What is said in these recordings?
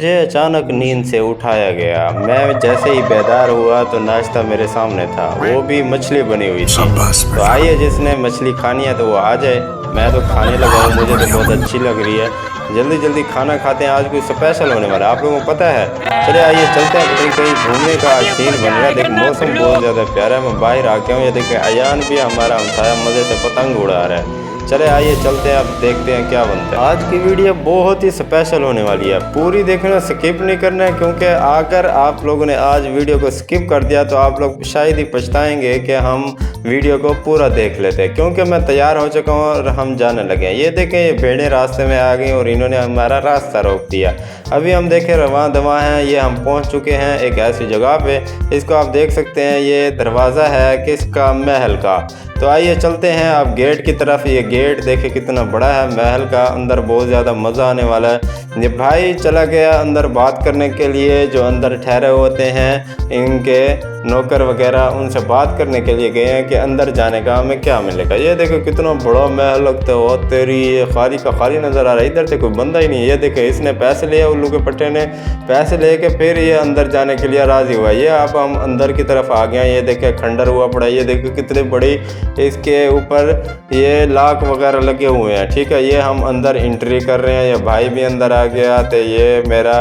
मुझे अचानक नींद से उठाया गया। मैं जैसे ही बेदार हुआ तो नाश्ता मेरे सामने था, वो भी मछली बनी हुई थी। तो आइए, जिसने मछली खानी है तो वो आ जाए। मैं तो खाने लगा हूँ, मुझे तो बहुत अच्छी लग रही है। जल्दी जल्दी खाना खाते हैं, आज कोई स्पेशल होने वाला है, आप लोगों को पता है। चलिए आइए चलते हैं, कहीं कहीं घूमने का सीन बन रहा है। देख मौसम बहुत ज़्यादा प्यारा है। मैं बाहर आ गया हूँ, ये देखिए अयान भी हमारा हमसाया मज़े से पतंग उड़ा रहा है। चले आइए चलते हैं, अब देखते हैं क्या बनता है। आज की वीडियो बहुत ही स्पेशल होने वाली है, पूरी देखना, स्किप नहीं करना है। क्योंकि अगर आप लोगों ने आज वीडियो को स्किप कर दिया तो आप लोग शायद ही पछताएंगे कि हम वीडियो को पूरा देख लेते हैं। क्योंकि मैं तैयार हो चुका हूँ और हम जाने लगे हैं। ये देखें, ये भेड़ें रास्ते में आ गई और इन्होंने हमारा रास्ता रोक दिया। अभी हम देखें रवां दवा हैं, ये हम पहुँच चुके हैं एक ऐसी जगह पे। इसको आप देख सकते हैं, ये दरवाज़ा है किसका, महल का। तो आइए चलते हैं अब गेट की तरफ। ये गेट देखे कितना बड़ा है महल का, अंदर बहुत ज़्यादा मज़ा आने वाला है। ये भाई चला गया अंदर बात करने के लिए, जो अंदर ठहरे होते हैं इनके नौकर वगैरह, उनसे बात करने के लिए गए हैं कि अंदर जाने का हमें क्या मिलेगा। ये देखो कितना बड़ा महल लगता है, और तेरी ये खाली का खाली नज़र आ रहा है। इधर से कोई बंदा ही नहीं। ये देखे, इसने पैसे लिए, उल्लू के पट्टे ने पैसे लेके फिर ये अंदर जाने के लिए राज़ी हुआ। ये अब हम अंदर की तरफ आ गए हैं। ये देखे खंडर हुआ पड़ा है, ये देखो कितनी बड़ी, इसके ऊपर ये लाख वगैरह लगे हुए हैं। ठीक है, ये हम अंदर एंट्री कर रहे हैं। ये भाई भी अंदर आ गया, तो ये मेरा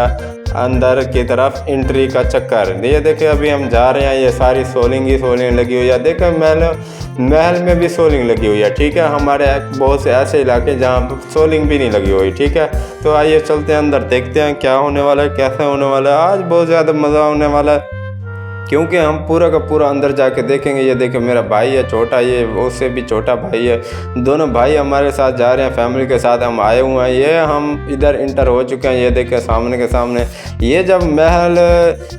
अंदर की तरफ एंट्री का चक्कर। ये देखे अभी हम जा रहे हैं, ये सारी सोलिंग ही सोलिंग लगी हुई है। देखे महल में भी सोलिंग लगी हुई है। ठीक है, हमारे बहुत से ऐसे इलाके जहाँ सोलिंग भी नहीं लगी हुई। ठीक है, तो आइए चलते हैं अंदर, देखते हैं क्या होने वाला है, कैसा होने वाला है। आज बहुत ज़्यादा मज़ा होने वाला है, क्योंकि हम पूरा का पूरा अंदर जाके देखेंगे। ये देखे मेरा भाई है छोटा, ये उससे भी छोटा भाई है। दोनों भाई हमारे साथ जा रहे हैं, फैमिली के साथ हम आए हुए हैं। ये हम इधर इंटर हो चुके हैं। ये देखे सामने के सामने, ये जब महल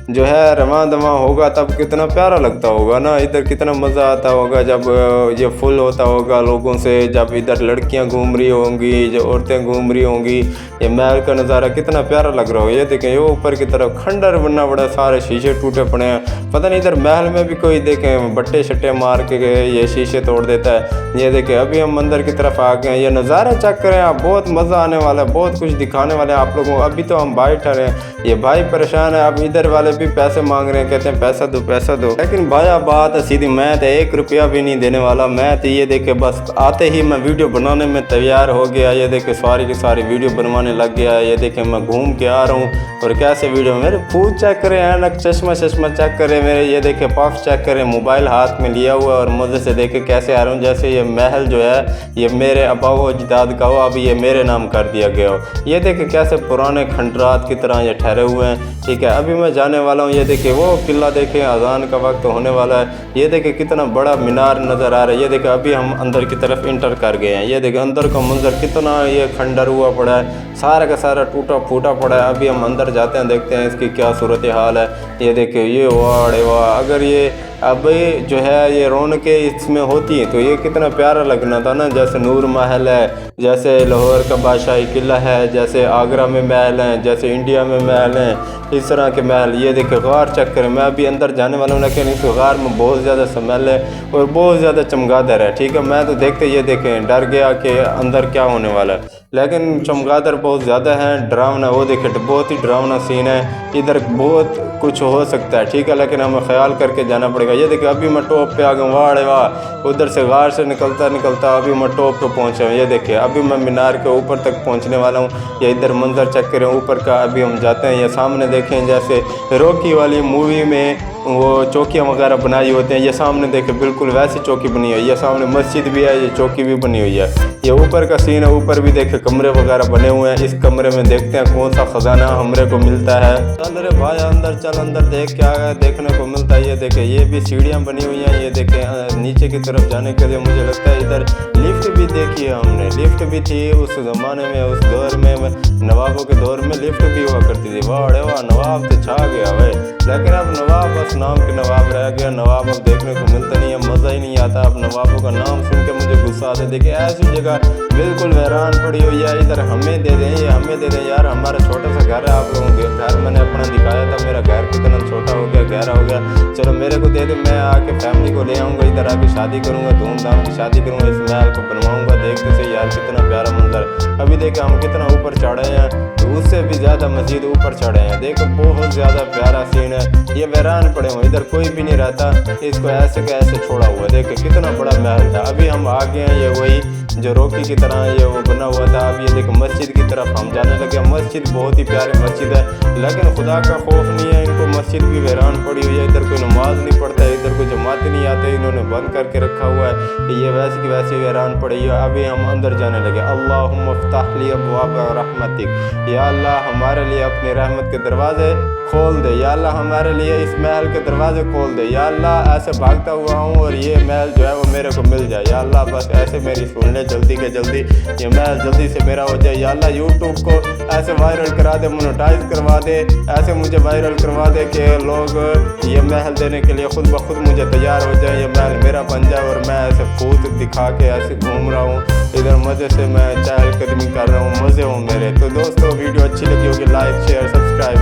जो है रवां दवां होगा तब कितना प्यारा लगता होगा ना। इधर कितना मज़ा आता होगा जब ये फुल होता होगा लोगों से, जब इधर लड़कियाँ घूम रही होंगी, जो औरतें घूम रही होंगी। ये महल का नज़ारा कितना प्यारा लग रहा होगा। ये देखें, ये ऊपर की तरफ खंडर बनना बड़ा, सारे शीशे टूटे पड़े हैं। पता नहीं इधर महल में भी कोई देखें बट्टे शट्टे मार के ये शीशे तोड़ देता है। ये देखें अभी हम अंदर की तरफ आ गए हैं। ये नज़ारा चेक करें आप, बहुत मज़ा आने वाला है, बहुत कुछ दिखाने वाले हैं आप लोगों को। अभी तो हम बाहर ठहरे हैं, ये भाई परेशान है। अब इधर वाले भी पैसे मांग रहे हैं, कहते हैं पैसा दो पैसा दो। लेकिन भाई बात है सीधी, मैं तो 1 रुपया भी नहीं देने वाला। मैं तो ये देखे बस आते ही मैं वीडियो बनाने में तैयार हो गया। ये देखे सारी की सारी वीडियो बनवाने लग गया। ये देखे मैं घूम के आ रहा हूँ और कैसे वीडियो, मेरे फूल चेक करें, ऐनक चश्मा चेक करें मेरे। ये देखे पफ चेक करें, मोबाइल हाथ में लिया हुआ और मज़े से देखे कैसे आ रहा हूँ, जैसे ये महल जो है ये मेरे अबाओ अजदाद का हो, अभी ये मेरे नाम कर दिया गया हो। ये देखे कैसे पुराने खंडरात की तरह ये ठहरे हुए हैं। ठीक है, अभी मैं जाने वाला हूँ। ये देखे वो किला देखे, अजान का वक्त होने वाला है। ये देखे कितना बड़ा मीनार नज़र आ रहा है। ये देखे अभी हम अंदर की तरफ इंटर कर गए हैं। ये देखे अंदर का मंजर कितना ये खंडर हुआ पड़ा है, सारा का सारा टूटा फूटा पड़ा है। अभी हम अंदर जाते हैं, देखते हैं इसकी क्या सूरत हाल है। ये देखिए, ये वाह वाह, अगर ये अब जो है ये रौनकें इसमें होती हैं तो ये कितना प्यारा लगना था ना। जैसे नूर महल है, जैसे लाहौर का बादशाही किला है, जैसे आगरा में महल हैं, जैसे इंडिया में महल हैं, इस तरह के महल। ये देखे गार चेक करें, मैं अभी अंदर जाने वाला हूँ, लेकिन इस गार में बहुत ज़्यादा स्मेल है और बहुत ज़्यादा चमगादड़ है। ठीक है, मैं तो देखते ये देखें डर गया कि अंदर क्या होने वाला है, लेकिन चमगादड़ बहुत ज़्यादा हैं, डरावना। वो देखे बहुत ही डरावना सीन है, इधर बहुत कुछ हो सकता है। ठीक है, लेकिन हमें ख्याल करके जाना पड़ेगा। ये देखिए अभी मैं टॉप पे आ गया, वाह वाह, उधर से गार से निकलता अभी मैं टॉप पे पहुंचा हूँ। ये देखिए अभी मैं मीनार के ऊपर तक पहुंचने वाला हूँ। ये इधर मंजर चेक करें ऊपर का, अभी हम जाते हैं। ये सामने देखें जैसे रॉकी वाली मूवी में वो चौकियाँ वगैरह बनाई होती हैं, ये सामने देखे बिल्कुल वैसी चौकी बनी हुई है। ये सामने मस्जिद भी है, ये चौकी भी बनी हुई है। ये ऊपर का सीन है, ऊपर भी देखे कमरे वगैरह बने हुए हैं। इस कमरे में देखते हैं कौन सा खजाना हमरे को मिलता है। चल रे भाई अंदर चल, अंदर देख क्या देखने को मिलता है। ये देखे ये भी सीढ़ियाँ बनी हुई हैं। ये देखे नीचे की तरफ जाने के लिए मुझे लगता है इधर लिफ्ट भी देखी है हमने, लिफ्ट भी थी उस ज़माने में, उस दौर में, नवाबों के दौर में लिफ्ट भी हुआ करती थी। वाह वाह, नवाब तो छा गया भाई। लेकिन अब नवाब बस नाम के नवाब रह गया, नवाब अब देखने को मिलता नहीं है, मज़ा ही नहीं आता। अब नवाबों का नाम सुन के मुझे गुस्सा आता है। देखिए ऐसी जगह बिल्कुल वीरान पड़ी हुई है, इधर हमें दे दें, ये हमें दे दें यार, हमारा छोटा सा घर है, आप लोगों के घर मैंने अपना दिखाया था, मेरा घर कितना छोटा हो गया, गहरा हो गया, चलो मेरे को दे दे, मैं आके फैमिली को ले आऊँगा, इधर आके शादी करूँगा, धूमधाम की शादी करूँगा, इस महल को बनवाऊँगा। देखते से यार कितना प्यारा मंजर। अभी देखे हम कितना ऊपर चढ़े हैं, तो उससे भी ज़्यादा मस्जिद ऊपर चढ़े हैं। देखो बहुत ज़्यादा प्यारा सीन है। ये वीरान पड़े हुए, इधर कोई भी नहीं रहता, इसको ऐसे के ऐसे छोड़ा हुआ है। देखो कितना बड़ा महल था। अभी हम आ गए हैं, ये वही जो रोकी की तरह ये वो बना हुआ था। अब ये देखो मस्जिद की तरफ हम जाने लगे। मस्जिद बहुत ही प्यारी मस्जिद है, लेकिन खुदा का खौफ नहीं है इनको। मस्जिद भी वीरान पड़ी हुई है, इधर कोई नमाज नहीं पढ़ता है, इधर कोई जमात नहीं आते, इन्होंने बंद करके रखा हुआ है। ये वैसे की वैसे वीरान पड़ी है। अभी हम अंदर जाने लगे। अल्लाहुम्मा फ़्तह ली अब्वाब रहमतिक, या अल्लाह हमारे लिए अपनी रहमत के दरवाजे खोल दे, या अल्लाह हमारे लिए इस महल के दरवाजे खोल दे, या अल्लाह ऐसे भागता हुआ हूँ और ये महल जो है वो मेरे को मिल जाए, या अल्लाह बस ऐसे मेरी सुन ले जल्दी के जल्दी, ये महल जल्दी से मेरा हो जाए, या अल्लाह यूट्यूब को ऐसे वायरल करा दे, मोनेटाइज करवा दे, ऐसे मुझे वायरल करवा दे कि लोग ये महल देने के लिए खुद ब खुद मुझे तैयार हो जाए, ये महल मेरा बन जाए और मैं ऐसे फूट दिखा के ऐसे घूम रहा हूँ, इधर मज़े से मैं चहलकदमी कर रहा हूँ, मज़े हूँ मेरे। तो दोस्तों वीडियो अच्छी लगी होगी, लाइक शेयर सब्सक्राइब